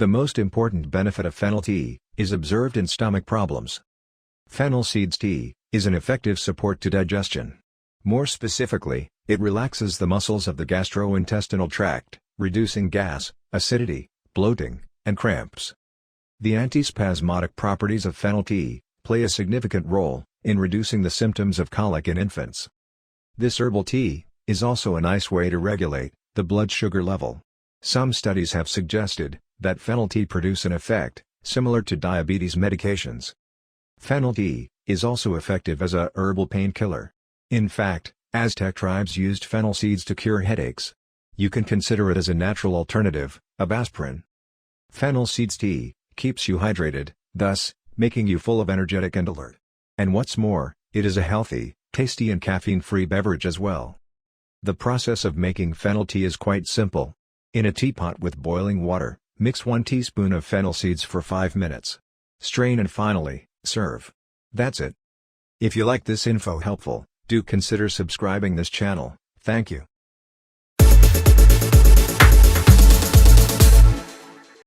The most important benefit of fennel tea is observed in stomach problems. Fennel seeds tea is an effective support to digestion. More specifically, it relaxes the muscles of the gastrointestinal tract, reducing gas, acidity, bloating, and cramps. The antispasmodic properties of fennel tea play a significant role in reducing the symptoms of colic in infants. This herbal tea is also a nice way to regulate the blood sugar level. Some studies have suggested that fennel tea produce an effect similar to diabetes medications. Fennel tea is also effective as a herbal painkiller. In fact, Aztec tribes used fennel seeds to cure headaches. You can consider it as a natural alternative of aspirin. Fennel seeds tea keeps you hydrated, thus making you full of energetic and alert. And what's more, it is a healthy, tasty and caffeine-free beverage as well. The process of making fennel tea is quite simple. In a teapot with boiling water, mix 1 teaspoon of fennel seeds for 5 minutes. Strain and finally, serve. That's it. If you like this info helpful, do consider subscribing this channel. Thank you.